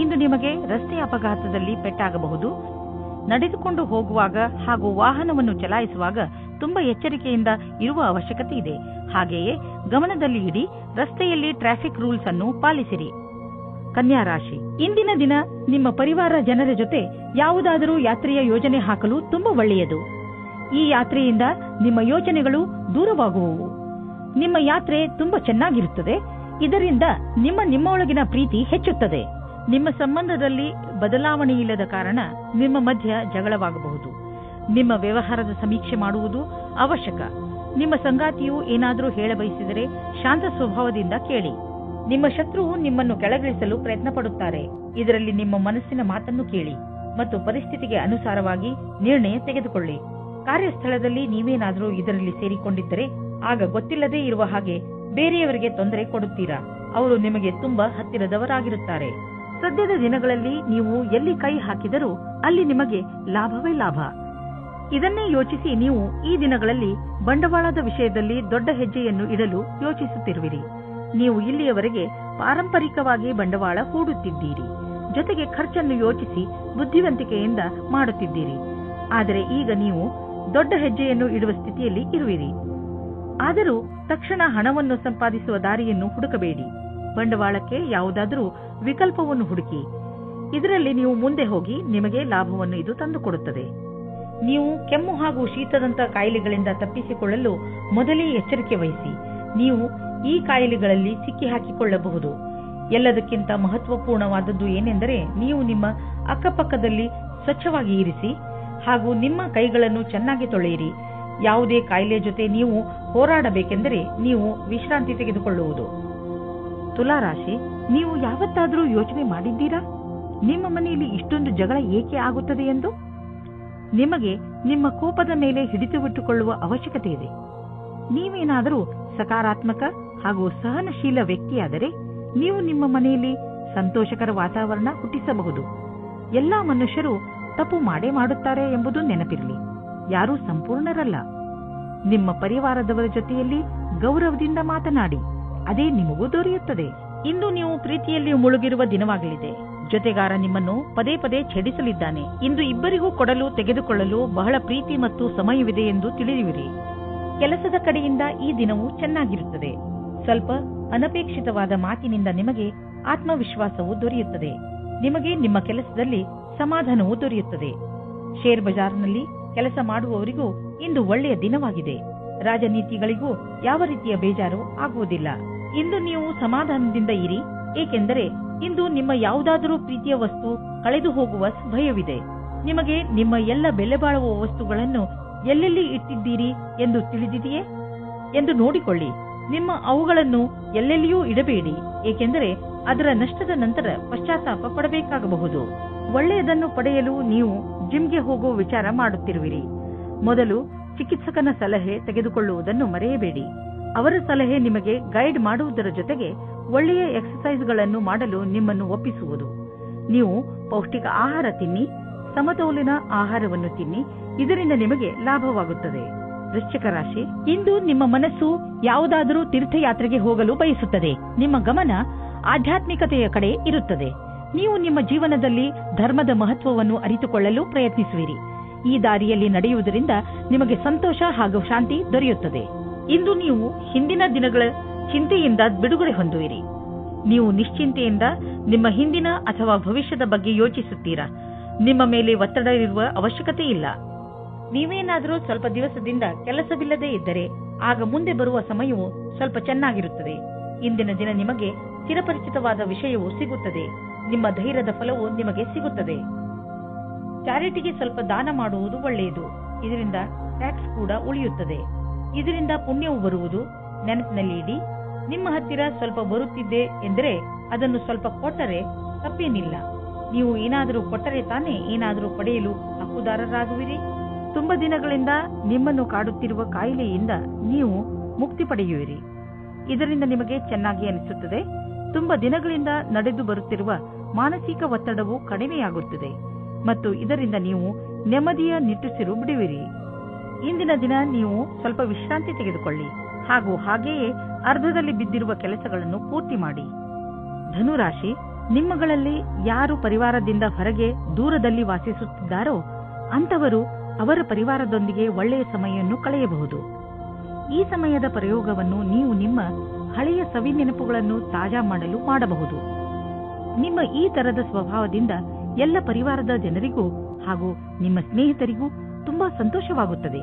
B: ಇಂದು ನಿಮಗೆ ರಸ್ತೆ ಅಪಘಾತದಲ್ಲಿ ಪೆಟ್ಟಾಗಬಹುದು. ನಡೆದುಕೊಂಡು ಹೋಗುವಾಗ ಹಾಗೂ ವಾಹನವನ್ನು ಚಲಾಯಿಸುವಾಗ ತುಂಬಾ ಎಚ್ಚರಿಕೆಯಿಂದ ಇರುವ ಅವಶ್ಯಕತೆ ಇದೆ. ಹಾಗೆಯೇ ಗಮನದಲ್ಲಿ ಇಡಿ. ರಸ್ತೆಯಲ್ಲಿ ಟ್ರಾಫಿಕ್ ರೂಲ್ಸ್ ಅನ್ನು ಪಾಲಿಸಿರಿ. ಕನ್ಯಾ ರಾಶಿ, ಇಂದಿನ ದಿನ ನಿಮ್ಮ ಪರಿವಾರ ಜನರ ಜೊತೆ ಯಾವುದಾದರೂ ಯಾತ್ರೆಯ ಯೋಜನೆ ಹಾಕಲು ತುಂಬಾ ಒಳ್ಳೆಯದು. ಈ ಯಾತ್ರೆಯಿಂದ ನಿಮ್ಮ ಯೋಚನೆಗಳು ದೂರವಾಗುವವು. ನಿಮ್ಮ ಯಾತ್ರೆ ತುಂಬಾ ಚೆನ್ನಾಗಿರುತ್ತದೆ. ಇದರಿಂದ ನಿಮ್ಮೊಳಗಿನ ಪ್ರೀತಿ ಹೆಚ್ಚುತ್ತದೆ. ನಿಮ್ಮ ಸಂಬಂಧದಲ್ಲಿ ಬದಲಾವಣೆ ಇಲ್ಲದ ಕಾರಣ ನಿಮ್ಮ ಮಧ್ಯ ಜಗಳವಾಗಬಹುದು. ನಿಮ್ಮ ವ್ಯವಹಾರದ ಸಮೀಕ್ಷೆ ಮಾಡುವುದು ಅವಶ್ಯಕ. ನಿಮ್ಮ ಸಂಗಾತಿಯು ಏನಾದರೂ ಹೇಳಬಯಸಿದರೆ ಶಾಂತ ಸ್ವಭಾವದಿಂದ ಕೇಳಿ. ನಿಮ್ಮ ಶತ್ರುವು ನಿಮ್ಮನ್ನು ಕೆಳಗಿಳಿಸಲು ಪ್ರಯತ್ನ ಪಡುತ್ತಾರೆ. ಇದರಲ್ಲಿ ನಿಮ್ಮ ಮನಸ್ಸಿನ ಮಾತನ್ನು ಕೇಳಿ ಮತ್ತು ಪರಿಸ್ಥಿತಿಗೆ ಅನುಸಾರವಾಗಿ ನಿರ್ಣಯ ತೆಗೆದುಕೊಳ್ಳಿ. ಕಾರ್ಯಸ್ಥಳದಲ್ಲಿ ನೀವೇನಾದರೂ ಇದರಲ್ಲಿ ಸೇರಿಕೊಂಡಿದ್ದರೆ ಆಗ ಗೊತ್ತಿಲ್ಲದೇ ಇರುವ ಹಾಗೆ ಬೇರೆಯವರಿಗೆ ತೊಂದರೆ ಕೊಡುತ್ತೀರಾ. ಅವರು ನಿಮಗೆ ತುಂಬಾ ಹತ್ತಿರದವರಾಗಿರುತ್ತಾರೆ. ಸದ್ಯದ ದಿನಗಳಲ್ಲಿ ನೀವು ಎಲ್ಲಿ ಕೈ ಹಾಕಿದರೂ ಅಲ್ಲಿ ನಿಮಗೆ ಲಾಭವೇ ಲಾಭ. ಇದನ್ನೇ ಯೋಚಿಸಿ ನೀವು ಈ ದಿನಗಳಲ್ಲಿ ಬಂಡವಾಳದ ವಿಷಯದಲ್ಲಿ ದೊಡ್ಡ ಹೆಜ್ಜೆಯನ್ನು ಇಡಲು ಯೋಚಿಸುತ್ತಿರುವಿರಿ. ನೀವು ಇಲ್ಲಿಯವರೆಗೆ ಪಾರಂಪರಿಕವಾಗಿ ಬಂಡವಾಳ ಹೂಡುತ್ತಿದ್ದೀರಿ. ಜೊತೆಗೆ ಖರ್ಚನ್ನು ಯೋಚಿಸಿ ಬುದ್ಧಿವಂತಿಕೆಯಿಂದ ಮಾಡುತ್ತಿದ್ದೀರಿ. ಆದರೆ ಈಗ ನೀವು ದೊಡ್ಡ ಹೆಜ್ಜೆಯನ್ನು ಇಡುವ ಸ್ಥಿತಿಯಲ್ಲಿ ಇರುವಿರಿ. ಆದರೂ ತಕ್ಷಣ ಹಣವನ್ನು ಸಂಪಾದಿಸುವ ದಾರಿಯನ್ನು ಹುಡುಕಬೇಡಿ. ಬಂಡವಾಳಕ್ಕೆ ಯಾವುದಾದರೂ ವಿಕಲ್ಪವನ್ನು ಹುಡುಕಿ. ಇದರಲ್ಲಿ ನೀವು ಮುಂದೆ ಹೋಗಿ ನಿಮಗೆ ಲಾಭವನ್ನು ಇದು ತಂದುಕೊಡುತ್ತದೆ. ನೀವು ಕೆಮ್ಮು ಹಾಗೂ ಶೀತದಂತಹ ಕಾಯಿಲೆಗಳಿಂದ ತಪ್ಪಿಸಿಕೊಳ್ಳಲು ಮೊದಲೇ ಎಚ್ಚರಿಕೆ ವಹಿಸಿ. ನೀವು ಈ ಕಾಯಿಲೆಗಳಲ್ಲಿ ಸಿಕ್ಕಿ ಹಾಕಿಕೊಳ್ಳಬಹುದು. ಎಲ್ಲದಕ್ಕಿಂತ ಮಹತ್ವಪೂರ್ಣವಾದದ್ದು ಏನೆಂದರೆ ನೀವು ನಿಮ್ಮ ಅಕ್ಕಪಕ್ಕದಲ್ಲಿ ಸ್ವಚ್ಛವಾಗಿ ಇರಿಸಿ ಹಾಗೂ ನಿಮ್ಮ ಕೈಗಳನ್ನು ಚೆನ್ನಾಗಿ ತೊಳೆಯಿರಿ. ಯಾವುದೇ ಕಾಯಿಲೆ ಜೊತೆ ನೀವು ಹೋರಾಡಬೇಕೆಂದರೆ ನೀವು ವಿಶ್ರಾಂತಿ ತೆಗೆದುಕೊಳ್ಳುವುದು. ತುಲಾರಾಶಿ, ನೀವು ಯಾವತ್ತಾದರೂ ಯೋಚನೆ ಮಾಡಿದ್ದೀರಾ ನಿಮ್ಮ ಮನೆಯಲ್ಲಿ ಇಷ್ಟೊಂದು ಜಗಳ ಏಕೆ ಆಗುತ್ತದೆ ಎಂದು? ನಿಮಗೆ ನಿಮ್ಮ ಕೋಪದ ಮೇಲೆ ಹಿಡಿತವಿಟ್ಟುಕೊಳ್ಳುವ ಅವಶ್ಯಕತೆ ಇದೆ. ನೀವೇನಾದರೂ ಸಕಾರಾತ್ಮಕ ಹಾಗೂ ಸಹನಶೀಲ ವ್ಯಕ್ತಿಯಾದರೆ ನೀವು ನಿಮ್ಮ ಮನೆಯಲ್ಲಿ ಸಂತೋಷಕರ ವಾತಾವರಣ ಹುಟ್ಟಿಸಬಹುದು. ಎಲ್ಲಾ ಮನುಷ್ಯರು ತಪ್ಪು ಮಾಡೇ ಮಾಡುತ್ತಾರೆ ಎಂಬುದು ನೆನಪಿರಲಿ. ಯಾರೂ ಸಂಪೂರ್ಣರಲ್ಲ. ನಿಮ್ಮ ಪರಿವಾರದವರ ಜೊತೆಯಲ್ಲಿ ಗೌರವದಿಂದ ಮಾತನಾಡಿ, ಅದೇ ನಿಮಗೂ ದೊರೆಯುತ್ತದೆ. ಇಂದು ನೀವು ಪ್ರೀತಿಯಲ್ಲಿ ಮುಳುಗಿರುವ ದಿನವಾಗಲಿದೆ. ಜೊತೆಗಾರ ನಿಮ್ಮನ್ನು ಪದೇ ಪದೇ ಛೇಡಿಸಲಿದ್ದಾನೆ. ಇಂದು ಇಬ್ಬರಿಗೂ ಕೊಡಲು ತೆಗೆದುಕೊಳ್ಳಲು ಬಹಳ ಪ್ರೀತಿ ಮತ್ತು ಸಮಯವಿದೆ ಎಂದು ತಿಳಿಯುವಿರಿ. ಕೆಲಸದ ಕಡೆಯಿಂದ ಈ ದಿನವು ಚೆನ್ನಾಗಿರುತ್ತದೆ. ಸ್ವಲ್ಪ ಅನಪೇಕ್ಷಿತವಾದ ಮಾತಿನಿಂದ ನಿಮಗೆ ಆತ್ಮವಿಶ್ವಾಸವು ದೊರೆಯುತ್ತದೆ. ನಿಮಗೆ ನಿಮ್ಮ ಕೆಲಸದಲ್ಲಿ ಸಮಾಧಾನವೂ ದೊರೆಯುತ್ತದೆ. ಶೇರ್ ಬಜಾರ್ನಲ್ಲಿ ಕೆಲಸ ಮಾಡುವವರಿಗೂ ಇಂದು ಒಳ್ಳೆಯ ದಿನವಾಗಿದೆ. ರಾಜನೀತಿಗಳಿಗೂ ಯಾವ ರೀತಿಯ ಬೇಜಾರು ಆಗುವುದಿಲ್ಲ. ಇಂದು ನೀವು ಸಮಾಧಾನದಿಂದ ಇರಿ, ಏಕೆಂದರೆ ಇಂದು ನಿಮ್ಮ ಯಾವುದಾದರೂ ಪ್ರೀತಿಯ ವಸ್ತು ಕಳೆದು ಹೋಗುವ ಭಯವಿದೆ. ನಿಮಗೆ ನಿಮ್ಮ ಎಲ್ಲ ಬೆಲೆ ಬಾಳುವ ವಸ್ತುಗಳನ್ನು ಎಲ್ಲೆಲ್ಲಿ ಇಟ್ಟಿದ್ದೀರಿ ಎಂದು ತಿಳಿದಿದೆಯೇ ಎಂದು ನೋಡಿಕೊಳ್ಳಿ. ನಿಮ್ಮ ಅವುಗಳನ್ನು ಎಲ್ಲೆಲ್ಲಿಯೂ ಇಡಬೇಡಿ, ಏಕೆಂದರೆ ಅದರ ನಷ್ಟದ ನಂತರ ಪಶ್ಚಾತ್ತಾಪ ಪಡಬೇಕಾಗಬಹುದು. ಒಳ್ಳೆಯದನ್ನು ಪಡೆಯಲು ನೀವು ಜಿಮ್ಗೆ ಹೋಗುವ ವಿಚಾರ ಮಾಡುತ್ತಿರುವಿರಿ. ಮೊದಲು ಚಿಕಿತ್ಸಕನ ಸಲಹೆ ತೆಗೆದುಕೊಳ್ಳುವುದನ್ನು ಮರೆಯಬೇಡಿ. ಅವರ ಸಲಹೆ ನಿಮಗೆ ಗೈಡ್ ಮಾಡುವುದರ ಜೊತೆಗೆ ಒಳ್ಳೆಯ ಎಕ್ಸರ್ಸೈಸ್ಗಳನ್ನು ಮಾಡಲು ನಿಮ್ಮನ್ನು ಒಪ್ಪಿಸುವುದು. ನೀವು ಪೌಷ್ಟಿಕ ಆಹಾರ ತಿನ್ನಿ, ಸಮತೋಲನ ಆಹಾರವನ್ನು ತಿನ್ನಿ, ಇದರಿಂದ ನಿಮಗೆ ಲಾಭವಾಗುತ್ತದೆ. ವೃಶ್ಚಿಕ ರಾಶಿ, ಇಂದು ನಿಮ್ಮ ಮನಸ್ಸು ಯಾವುದಾದರೂ ತೀರ್ಥಯಾತ್ರೆಗೆ ಹೋಗಲು ಬಯಸುತ್ತದೆ. ನಿಮ್ಮ ಗಮನ ಆಧ್ಯಾತ್ಮಿಕತೆಯ ಕಡೆ ಇರುತ್ತದೆ. ನೀವು ನಿಮ್ಮ ಜೀವನದಲ್ಲಿ ಧರ್ಮದ ಮಹತ್ವವನ್ನು ಅರಿತುಕೊಳ್ಳಲು ಪ್ರಯತ್ನಿಸುವಿರಿ. ಈ ದಾರಿಯಲ್ಲಿ ನಡೆಯುವುದರಿಂದ ನಿಮಗೆ ಸಂತೋಷ ಹಾಗೂ ಶಾಂತಿ ದೊರೆಯುತ್ತದೆ. ಇಂದು ನೀವು ಹಿಂದಿನ ದಿನಗಳ ಚಿಂತೆಯಿಂದ ಬಿಡುಗಡೆ ಹೊಂದುವಿರಿ. ನೀವು ನಿಶ್ಚಿಂತೆಯಿಂದ ನಿಮ್ಮ ಹಿಂದಿನ ಅಥವಾ ಭವಿಷ್ಯದ ಬಗ್ಗೆ ಯೋಚಿಸುತ್ತೀರಾ. ನಿಮ್ಮ ಮೇಲೆ ಒತ್ತಡ ಇರುವ ಅವಶ್ಯಕತೆ ಇಲ್ಲ. ನೀವೇನಾದರೂ ಸ್ವಲ್ಪ ದಿವಸದಿಂದ ಕೆಲಸವಿಲ್ಲದೆ ಇದ್ದರೆ ಆಗ ಮುಂದೆ ಬರುವ ಸಮಯವು ಸ್ವಲ್ಪ ಚೆನ್ನಾಗಿರುತ್ತದೆ. ಇಂದಿನ ದಿನ ನಿಮಗೆ ಚಿರಪರಿಚಿತವಾದ ವಿಷಯವು ಸಿಗುತ್ತದೆ. ನಿಮ್ಮ ಧೈರ್ಯದ ಫಲವು ನಿಮಗೆ ಸಿಗುತ್ತದೆ. ಚಾರಿಟಿಗೆ ಸ್ವಲ್ಪ ದಾನ ಮಾಡುವುದು ಒಳ್ಳೆಯದು. ಇದರಿಂದ ಟ್ಯಾಕ್ಸ್ ಕೂಡ ಉಳಿಯುತ್ತದೆ. ಇದರಿಂದ ಪುಣ್ಯವು ಬರುವುದು. ನೆನಪಿನಲ್ಲಿ ಇಡಿ, ನಿಮ್ಮ ಹತ್ತಿರ ಸ್ವಲ್ಪ ಬರುತ್ತಿದ್ದೆ ಎಂದರೆ ಅದನ್ನು ಸ್ವಲ್ಪ ಕೊಟ್ಟರೆ ತಪ್ಪೇನಿಲ್ಲ. ನೀವು ಏನಾದರೂ ಕೊಟ್ಟರೆ ತಾನೇ ಏನಾದರೂ ಪಡೆಯಲು ಹಕ್ಕುದಾರರಾಗುವಿರಿ. ತುಂಬಾ ದಿನಗಳಿಂದ ನಿಮ್ಮನ್ನು ಕಾಡುತ್ತಿರುವ ಕಾಯಿಲೆಯಿಂದ ನೀವು ಮುಕ್ತಿ ಪಡೆಯುವಿರಿ. ಇದರಿಂದ ನಿಮಗೆ ಚೆನ್ನಾಗಿ ಅನಿಸುತ್ತದೆ. ತುಂಬಾ ದಿನಗಳಿಂದ ನಡೆದು ಬರುತ್ತಿರುವ ಮಾನಸಿಕ ಒತ್ತಡವು ಕಡಿಮೆಯಾಗುತ್ತದೆ ಮತ್ತು ಇದರಿಂದ ನೀವು ನೆಮ್ಮದಿಯ ನಿಟ್ಟುಸಿರು ಬಿಡುವಿರಿ. ಇಂದಿನ ದಿನ ನೀವು ಸ್ವಲ್ಪ ವಿಶ್ರಾಂತಿ ತೆಗೆದುಕೊಳ್ಳಿ ಹಾಗೂ ಹಾಗೆಯೇ ಅರ್ಧದಲ್ಲಿ ಬಿದ್ದಿರುವ ಕೆಲಸಗಳನ್ನು ಪೂರ್ತಿ ಮಾಡಿ. ಧನುರಾಶಿ, ನಿಮ್ಮಗಳಲ್ಲಿ ಯಾರು ಪರಿವಾರದಿಂದ ಹೊರಗೆ ದೂರದಲ್ಲಿ ವಾಸಿಸುತ್ತಿದ್ದಾರೋ ಅಂತವರು ಅವರ ಪರಿವಾರದೊಂದಿಗೆ ಒಳ್ಳೆಯ ಸಮಯವನ್ನು ಕಳೆಯಬಹುದು. ಈ ಸಮಯದ ಪ್ರಯೋಗವನ್ನು ನೀವು ನಿಮ್ಮ ಹಳೆಯ ಸವಿ ನೆನಪುಗಳನ್ನು ತಾಜಾ ಮಾಡಲು ಮಾಡಬಹುದು. ನಿಮ್ಮ ಈ ತರದ ಸ್ವಭಾವದಿಂದ ಎಲ್ಲ ಪರಿವಾರದ ಜನರಿಗೂ ಹಾಗೂ ನಿಮ್ಮ ಸ್ನೇಹಿತರಿಗೂ ತುಂಬಾ ಸಂತೋಷವಾಗುತ್ತದೆ.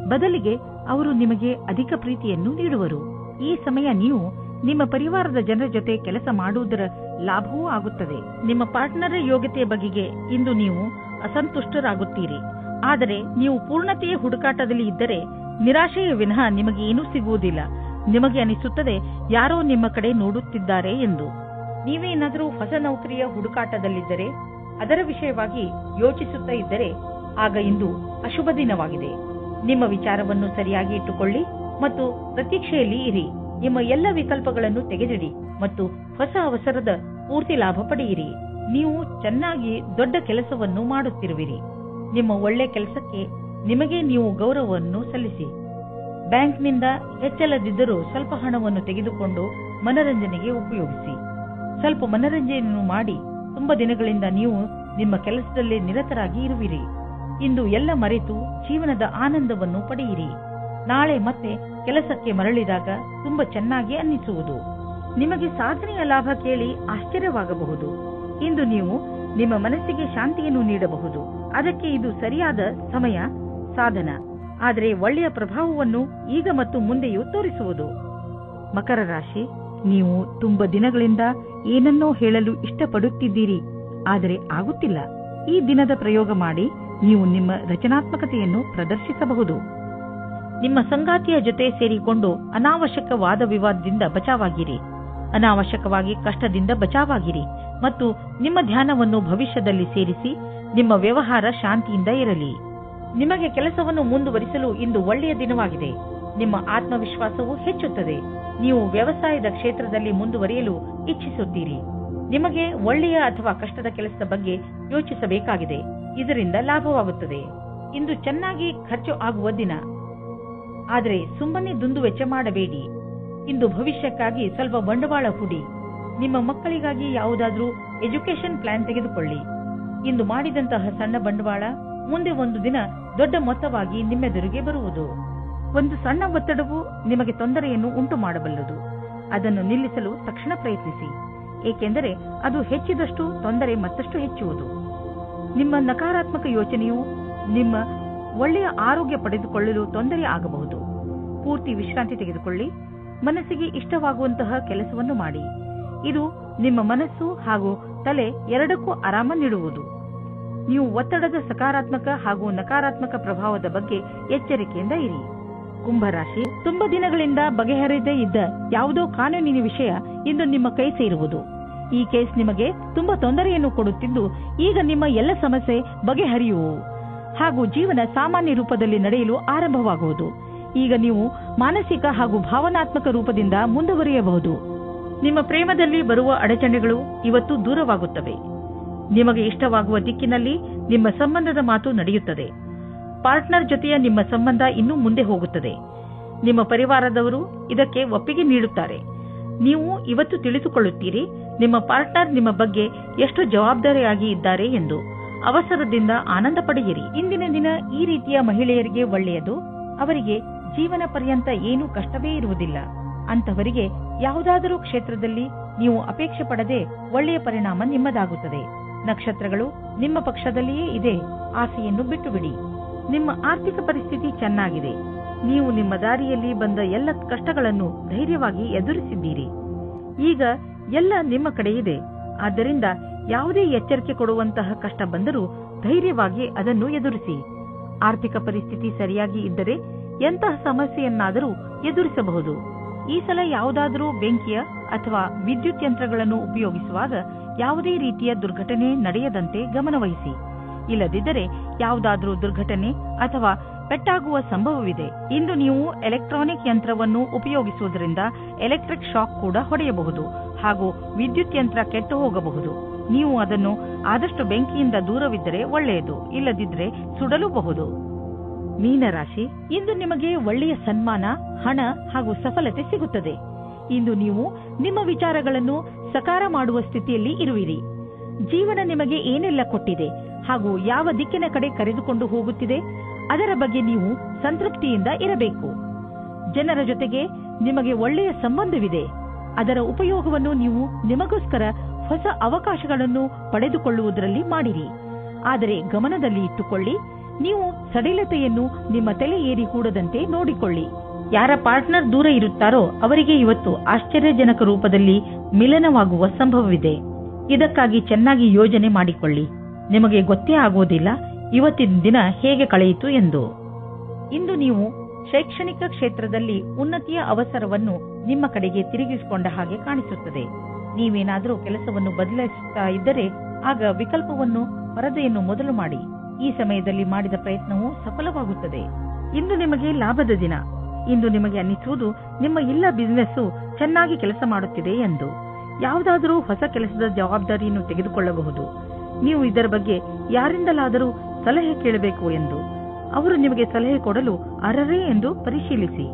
B: ಬದಲಿಗೆ ಅವರು ನಿಮಗೆ ಅಧಿಕ ಪ್ರೀತಿಯನ್ನು ನೀಡುವರು. ಈ ಸಮಯ ನೀವು ನಿಮ್ಮ ಪರಿವಾರದ ಜನರ ಜೊತೆ ಕೆಲಸ ಮಾಡುವುದರ ಲಾಭವೂ ಆಗುತ್ತದೆ. ನಿಮ್ಮ ಪಾರ್ಟ್ನರ್ ಯೋಗ್ಯತೆಯ ಬಗೆಗೆ ಇಂದು ನೀವು ಅಸಂತುಷ್ಟರಾಗುತ್ತೀರಿ. ಆದರೆ ನೀವು ಪೂರ್ಣತೆಯ ಹುಡುಕಾಟದಲ್ಲಿ ಇದ್ದರೆ ನಿರಾಶೆಯ ವಿನಃ ನಿಮಗೆ ಏನೂ ಸಿಗುವುದಿಲ್ಲ. ನಿಮಗೆ ಅನಿಸುತ್ತದೆ ಯಾರೋ ನಿಮ್ಮ ಕಡೆ ನೋಡುತ್ತಿದ್ದಾರೆ ಎಂದು. ನೀವೇನಾದರೂ ಹೊಸ ನೌಕರಿಯ ಹುಡುಕಾಟದಲ್ಲಿದ್ದರೆ, ಅದರ ವಿಷಯವಾಗಿ ಯೋಚಿಸುತ್ತಾ ಇದ್ದರೆ ಆಗ ಇಂದು ಅಶುಭ ದಿನವಾಗಿದೆ. ನಿಮ್ಮ ವಿಚಾರವನ್ನು ಸರಿಯಾಗಿ ಇಟ್ಟುಕೊಳ್ಳಿ ಮತ್ತು ಪ್ರತೀಕ್ಷೆಯಲ್ಲಿ ಇರಿ. ನಿಮ್ಮ ಎಲ್ಲ ವಿಕಲ್ಪಗಳನ್ನು ತೆಗೆದಿಡಿ ಮತ್ತು ಹೊಸ ಅವಸರದ ಪೂರ್ತಿ ಲಾಭ ಪಡೆಯಿರಿ. ನೀವು ಚೆನ್ನಾಗಿ ದೊಡ್ಡ ಕೆಲಸವನ್ನು ಮಾಡುತ್ತಿರುವಿರಿ. ನಿಮ್ಮ ಒಳ್ಳೆ ಕೆಲಸಕ್ಕೆ ನಿಮಗೆ ನೀವು ಗೌರವವನ್ನು ಸಲ್ಲಿಸಿ. ಬ್ಯಾಂಕ್ನಿಂದ ಹೆಚ್ಚಲದಿದ್ದರೂ ಸ್ವಲ್ಪ ಹಣವನ್ನು ತೆಗೆದುಕೊಂಡು ಮನರಂಜನೆಗೆ ಉಪಯೋಗಿಸಿ. ಸ್ವಲ್ಪ ಮನರಂಜನೆಯನ್ನು ಮಾಡಿ. ತುಂಬಾ ದಿನಗಳಿಂದ ನೀವು ನಿಮ್ಮ ಕೆಲಸದಲ್ಲಿ ನಿರತರಾಗಿ ಇರುವಿರಿ. ಇಂದು ಎಲ್ಲ ಮರೆತು ಜೀವನದ ಆನಂದವನ್ನು ಪಡೆಯಿರಿ. ನಾಳೆ ಮತ್ತೆ ಕೆಲಸಕ್ಕೆ ಮರಳಿದಾಗ ತುಂಬಾ ಚೆನ್ನಾಗಿ ಅನ್ನಿಸುವುದು. ನಿಮಗೆ ಸಾಧನೆಯ ಲಾಭ ಕೇಳಿ ಆಶ್ಚರ್ಯವಾಗಬಹುದು. ಇಂದು ನೀವು ನಿಮ್ಮ ಮನಸ್ಸಿಗೆ ಶಾಂತಿಯನ್ನು ನೀಡಬಹುದು. ಅದಕ್ಕೆ ಇದು ಸರಿಯಾದ ಸಮಯ, ಸಾಧನ. ಆದರೆ ಒಳ್ಳೆಯ ಪ್ರಭಾವವನ್ನು ಈಗ ಮತ್ತು ಮುಂದೆಯೂ ತೋರಿಸುವುದು. ಮಕರ ರಾಶಿ, ನೀವು ತುಂಬ ದಿನಗಳಿಂದ ಏನನ್ನೋ ಹೇಳಲು ಇಷ್ಟಪಡುತ್ತಿದ್ದೀರಿ, ಆದರೆ ಆಗುತ್ತಿಲ್ಲ. ಈ ದಿನದ ಪ್ರಯೋಗ ಮಾಡಿ ನೀವು ನಿಮ್ಮ ರಚನಾತ್ಮಕತೆಯನ್ನು ಪ್ರದರ್ಶಿಸಬಹುದು. ನಿಮ್ಮ ಸಂಗಾತಿಯ ಜೊತೆ ಸೇರಿಕೊಂಡು ಅನಾವಶ್ಯಕ ವಾದ ವಿವಾದದಿಂದ ಬಚಾವಾಗಿರಿ. ಅನಾವಶ್ಯಕವಾಗಿ ಕಷ್ಟದಿಂದ ಬಚಾವಾಗಿರಿ ಮತ್ತು ನಿಮ್ಮ ಧ್ಯಾನವನ್ನು ಭವಿಷ್ಯದಲ್ಲಿ ಸೇರಿಸಿ ನಿಮ್ಮ ವ್ಯವಹಾರ ಶಾಂತಿಯಿಂದ ಇರಲಿ. ನಿಮಗೆ ಕೆಲಸವನ್ನು ಮುಂದುವರಿಸಲು ಇಂದು ಒಳ್ಳೆಯ ದಿನವಾಗಿದೆ. ನಿಮ್ಮ ಆತ್ಮವಿಶ್ವಾಸವು ಹೆಚ್ಚುತ್ತದೆ. ನೀವು ವ್ಯವಸಾಯದ ಕ್ಷೇತ್ರದಲ್ಲಿ ಮುಂದುವರಿಯಲು ಇಚ್ಛಿಸುತ್ತೀರಿ. ನಿಮಗೆ ಒಳ್ಳೆಯ ಅಥವಾ ಕಷ್ಟದ ಕೆಲಸದ ಬಗ್ಗೆ ಯೋಚಿಸಬೇಕಾಗಿದೆ. ಇದರಿಂದ ಲಾಭವಾಗುತ್ತದೆ. ಇಂದು ಚೆನ್ನಾಗಿ ಖರ್ಚು ಆಗುವ ದಿನ, ಆದರೆ ಸುಮ್ಮನೆ ದುಂದು ವೆಚ್ಚ ಮಾಡಬೇಡಿ. ಇಂದು ಭವಿಷ್ಯಕ್ಕಾಗಿ ಸ್ವಲ್ಪ ಬಂಡವಾಳ ಹೂಡಿ. ನಿಮ್ಮ ಮಕ್ಕಳಿಗಾಗಿ ಯಾವುದಾದ್ರೂ ಎಜುಕೇಶನ್ ಪ್ಲಾನ್ ತೆಗೆದುಕೊಳ್ಳಿ. ಇಂದು ಮಾಡಿದಂತಹ ಸಣ್ಣ ಬಂಡವಾಳ ಮುಂದೆ ಒಂದು ದಿನ ದೊಡ್ಡ ಮೊತ್ತವಾಗಿ ನಿಮ್ಮೆದುರಿಗೆ ಬರುವುದು. ಒಂದು ಸಣ್ಣ ಒತ್ತಡವು ನಿಮಗೆ ತೊಂದರೆಯನ್ನು ಉಂಟು ಮಾಡಬಲ್ಲದು. ಅದನ್ನು ನಿಲ್ಲಿಸಲು ತಕ್ಷಣ ಪ್ರಯತ್ನಿಸಿ, ಏಕೆಂದರೆ ಅದು ಹೆಚ್ಚಿದಷ್ಟು ತೊಂದರೆ ಮತ್ತಷ್ಟು ಹೆಚ್ಚುವುದು. ನಿಮ್ಮ ನಕಾರಾತ್ಮಕ ಯೋಚನೆಯು ನಿಮ್ಮ ಒಳ್ಳೆಯ ಆರೋಗ್ಯ ಪಡೆದುಕೊಳ್ಳಲು ತೊಂದರೆ ಆಗಬಹುದು. ಪೂರ್ತಿ ವಿಶ್ರಾಂತಿ ತೆಗೆದುಕೊಳ್ಳಿ. ಮನಸ್ಸಿಗೆ ಇಷ್ಟವಾಗುವಂತಹ ಕೆಲಸವನ್ನು ಮಾಡಿ. ಇದು ನಿಮ್ಮ ಮನಸ್ಸು ಹಾಗೂ ತಲೆ ಎರಡಕ್ಕೂ ಆರಾಮ ನೀಡುವುದು. ನೀವು ಒತ್ತಡದ ಸಕಾರಾತ್ಮಕ ಹಾಗೂ ನಕಾರಾತ್ಮಕ ಪ್ರಭಾವದ ಬಗ್ಗೆ ಎಚ್ಚರಿಕೆಯಿಂದ ಇರಿ. ಕುಂಭರಾಶಿ, ತುಂಬಾ ದಿನಗಳಿಂದ ಬಗೆಹರಿಯದೇ ಇದ್ದ ಯಾವುದೋ ಕಾನೂನಿನ ವಿಷಯ ಇಂದು ನಿಮ್ಮ ಕೈ ಸೇರುವುದು. ಈ ಕೇಸ್ ನಿಮಗೆ ತುಂಬಾ ತೊಂದರೆಯನ್ನು ಕೊಡುತ್ತಿದ್ದು, ಈಗ ನಿಮ್ಮ ಎಲ್ಲ ಸಮಸ್ಯೆ ಬಗೆಹರಿಯುವು ಹಾಗೂ ಜೀವನ ಸಾಮಾನ್ಯ ರೂಪದಲ್ಲಿ ನಡೆಯಲು ಆರಂಭವಾಗುವುದು. ಈಗ ನೀವು ಮಾನಸಿಕ ಹಾಗೂ ಭಾವನಾತ್ಮಕ ರೂಪದಿಂದ ಮುಂದುವರಿಯಬಹುದು. ನಿಮ್ಮ ಪ್ರೇಮದಲ್ಲಿ ಬರುವ ಅಡಚಣೆಗಳು ಇವತ್ತು ದೂರವಾಗುತ್ತವೆ. ನಿಮಗೆ ಇಷ್ಟವಾಗುವ ದಿಕ್ಕಿನಲ್ಲಿ ನಿಮ್ಮ ಸಂಬಂಧದ ಮಾತು ನಡೆಯುತ್ತದೆ. ಪಾರ್ಟ್ನರ್ ಜೊತೆಯ ನಿಮ್ಮ ಸಂಬಂಧ ಇನ್ನೂ ಮುಂದೆ ಹೋಗುತ್ತದೆ. ನಿಮ್ಮ ಪರಿವಾರದವರು ಇದಕ್ಕೆ ಒಪ್ಪಿಗೆ ನೀಡುತ್ತಾರೆ. ನೀವು ಇವತ್ತು ತಿಳಿದುಕೊಳ್ಳುತ್ತೀರಿ ನಿಮ್ಮ ಪಾರ್ಟ್ನರ್ ನಿಮ್ಮ ಬಗ್ಗೆ ಎಷ್ಟು ಜವಾಬ್ದಾರಿಯಾಗಿ ಇದ್ದಾರೆ ಎಂದು. ಅವಸರದಿಂದ ಆನಂದ ಪಡೆಯಿರಿ. ಇಂದಿನ ದಿನ ಈ ರೀತಿಯ ಮಹಿಳೆಯರಿಗೆ ಒಳ್ಳೆಯದು. ಅವರಿಗೆ ಜೀವನ ಪರ್ಯಂತ ಏನೂ ಕಷ್ಟವೇ ಇರುವುದಿಲ್ಲ. ಅಂತವರಿಗೆ ಯಾವುದಾದರೂ ಕ್ಷೇತ್ರದಲ್ಲಿ ನೀವು ಅಪೇಕ್ಷೆ ಪಡದೆ ಒಳ್ಳೆಯ ಪರಿಣಾಮ ನಿಮ್ಮದಾಗುತ್ತದೆ. ನಕ್ಷತ್ರಗಳು ನಿಮ್ಮ ಪಕ್ಷದಲ್ಲಿಯೇ ಇದೆ. ಆಸೆಯನ್ನು ಬಿಟ್ಟು ಬಿಡಿ. ನಿಮ್ಮ ಆರ್ಥಿಕ ಪರಿಸ್ಥಿತಿ ಚೆನ್ನಾಗಿದೆ. ನೀವು ನಿಮ್ಮ ದಾರಿಯಲ್ಲಿ ಬಂದ ಎಲ್ಲ ಕಷ್ಟಗಳನ್ನು ಧೈರ್ಯವಾಗಿ ಎದುರಿಸಿದ್ದೀರಿ. ಈಗ ಎಲ್ಲ ನಿಮ್ಮ ಕಡೆ ಇದೆ. ಆದ್ದರಿಂದ ಯಾವುದೇ ಎಚ್ಚರಿಕೆ ಕೊಡುವಂತಹ ಕಷ್ಟ ಬಂದರೂ ಧೈರ್ಯವಾಗಿ ಅದನ್ನು ಎದುರಿಸಿ. ಆರ್ಥಿಕ ಪರಿಸ್ಥಿತಿ ಸರಿಯಾಗಿ ಇದ್ದರೆ ಎಂತಹ ಸಮಸ್ಯೆಯನ್ನಾದರೂ ಎದುರಿಸಬಹುದು. ಈ ಸಲ ಯಾವುದಾದರೂ ಬೆಂಕಿಯ ಅಥವಾ ವಿದ್ಯುತ್ ಯಂತ್ರಗಳನ್ನು ಉಪಯೋಗಿಸುವಾಗ ಯಾವುದೇ ರೀತಿಯ ದುರ್ಘಟನೆ ನಡೆಯದಂತೆ ಗಮನವಹಿಸಿ. ಇಲ್ಲದಿದ್ದರೆ ಯಾವುದಾದರೂ ದುರ್ಘಟನೆ ಅಥವಾ ಪೆಟ್ಟಾಗುವ ಸಂಭವವಿದೆ. ಇಂದು ನೀವು ಎಲೆಕ್ಟ್ರಾನಿಕ್ ಯಂತ್ರವನ್ನು ಉಪಯೋಗಿಸುವುದರಿಂದ ಎಲೆಕ್ಟ್ರಿಕ್ ಶಾಕ್ ಕೂಡ ಹೊಡೆಯಬಹುದು ಹಾಗೂ ವಿದ್ಯುತ್ ಯಂತ್ರ ಕೆಟ್ಟು ಹೋಗಬಹುದು. ನೀವು ಅದನ್ನು ಆದಷ್ಟು ಬೆಂಕಿಯಿಂದ ದೂರವಿದ್ದರೆ ಒಳ್ಳೆಯದು. ಇಲ್ಲದಿದ್ದರೆ ಸುಡಲೂಬಹುದು. ಮೀನರಾಶಿ, ಇಂದು ನಿಮಗೆ ಒಳ್ಳೆಯ ಸನ್ಮಾನ, ಹಣ ಹಾಗೂ ಸಫಲತೆ ಸಿಗುತ್ತದೆ. ಇಂದು ನೀವು ನಿಮ್ಮ ವಿಚಾರಗಳನ್ನು ಸಕಾರ ಮಾಡುವ ಸ್ಥಿತಿಯಲ್ಲಿ ಇರುವಿರಿ. ಜೀವನ ನಿಮಗೆ ಏನೆಲ್ಲ ಕೊಟ್ಟಿದೆ ಹಾಗೂ ಯಾವ ದಿಕ್ಕಿನ ಕಡೆ ಕರೆದುಕೊಂಡು ಹೋಗುತ್ತಿದೆ ಅದರ ಬಗ್ಗೆ ನೀವು ಸಂತೃಪ್ತಿಯಿಂದ ಇರಬೇಕು. ಜನರ ಜೊತೆಗೆ ನಿಮಗೆ ಒಳ್ಳೆಯ ಸಂಬಂಧವಿದೆ. ಅದರ ಉಪಯೋಗವನ್ನು ನೀವು ನಿಮಗೋಸ್ಕರ ಹೊಸ ಅವಕಾಶಗಳನ್ನು ಪಡೆದುಕೊಳ್ಳುವುದರಲ್ಲಿ ಮಾಡಿರಿ. ಆದರೆ ಗಮನದಲ್ಲಿ ಇಟ್ಟುಕೊಳ್ಳಿ, ನೀವು ಸಡಿಲತೆಯನ್ನು ನಿಮ್ಮ ತಲೆ ಏರಿ ಕೂಡದಂತೆ ನೋಡಿಕೊಳ್ಳಿ. ಯಾರ ಪಾರ್ಟ್ನರ್ ದೂರ ಇರುತ್ತಾರೋ ಅವರಿಗೆ ಇವತ್ತು ಆಶ್ಚರ್ಯಜನಕ ರೂಪದಲ್ಲಿ ಮಿಲನವಾಗುವ ಸಂಭವವಿದೆ. ಇದಕ್ಕಾಗಿ ಚೆನ್ನಾಗಿ ಯೋಜನೆ ಮಾಡಿಕೊಳ್ಳಿ. ನಿಮಗೆ ಗೊತ್ತೇ ಆಗುವುದಿಲ್ಲ ಇವತ್ತಿನ ದಿನ ಹೇಗೆ ಕಳೆಯಿತು ಎಂದು. ಇಂದು ನೀವು ಶೈಕ್ಷಣಿಕ ಕ್ಷೇತ್ರದಲ್ಲಿ ಉನ್ನತಿಯ ಅವಸರವನ್ನು ನಿಮ್ಮ ಕಡೆಗೆ ತಿರುಗಿಸಿಕೊಂಡ ಹಾಗೆ ಕಾಣಿಸುತ್ತದೆ. ನೀವೇನಾದರೂ ಕೆಲಸವನ್ನು ಬದಲಾಯಿಸುತ್ತಾ ಇದ್ದರೆ ಆಗ ವಿಕಲ್ಪವನ್ನು ವರದಿಯನ್ನು ಮೊದಲು ಮಾಡಿ. ಈ ಸಮಯದಲ್ಲಿ ಮಾಡಿದ ಪ್ರಯತ್ನವು ಸಫಲವಾಗುತ್ತದೆ. ಇಂದು ನಿಮಗೆ ಲಾಭದ ದಿನ. ಇಂದು ನಿಮಗೆ ಅನ್ನಿಸುವುದು ನಿಮ್ಮ ಎಲ್ಲ ಬಿಸಿನೆಸ್ ಚೆನ್ನಾಗಿ ಕೆಲಸ ಮಾಡುತ್ತಿದೆ ಎಂದು. ಯಾವುದಾದರೂ ಹೊಸ ಕೆಲಸದ ಜವಾಬ್ದಾರಿಯನ್ನು ತೆಗೆದುಕೊಳ್ಳಬಹುದು. ನೀವು ಇದರ ಬಗ್ಗೆ ಯಾರಿಂದಲಾದರೂ ಸಲಹೆ ಕೇಳಬೇಕು ಎಂದು. ಅವರು ನಿಮಗೆ ಸಲಹೆ ಕೊಡಲು ಅರ್ಹರೇ ಎಂದು ಪರಿಶೀಲಿಸಿ.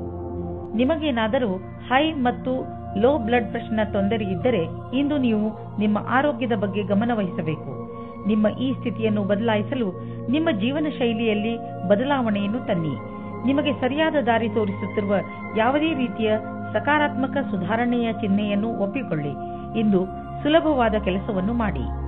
B: ನಿಮಗೇನಾದರೂ ಹೈ ಮತ್ತು ಲೋ ಬ್ಲಡ್ ಪ್ರೆಷರ್ನ ತೊಂದರೆ ಇದ್ದರೆ ಇಂದು ನೀವು ನಿಮ್ಮ ಆರೋಗ್ಯದ ಬಗ್ಗೆ ಗಮನ ವಹಿಸಬೇಕು. ನಿಮ್ಮ ಈ ಸ್ಥಿತಿಯನ್ನು ಬದಲಾಯಿಸಲು ನಿಮ್ಮ ಜೀವನ ಶೈಲಿಯಲ್ಲಿ ಬದಲಾವಣೆಯನ್ನು ತನ್ನಿ. ನಿಮಗೆ ಸರಿಯಾದ ದಾರಿ ತೋರಿಸುತ್ತಿರುವ ಯಾವುದೇ ರೀತಿಯ ಸಕಾರಾತ್ಮಕ ಸುಧಾರಣೆಯ ಚಿಹ್ನೆಯನ್ನು ಒಪ್ಪಿಕೊಳ್ಳಿ. ಇಂದು ಸುಲಭವಾದ ಕೆಲಸವನ್ನು ಮಾಡಿ.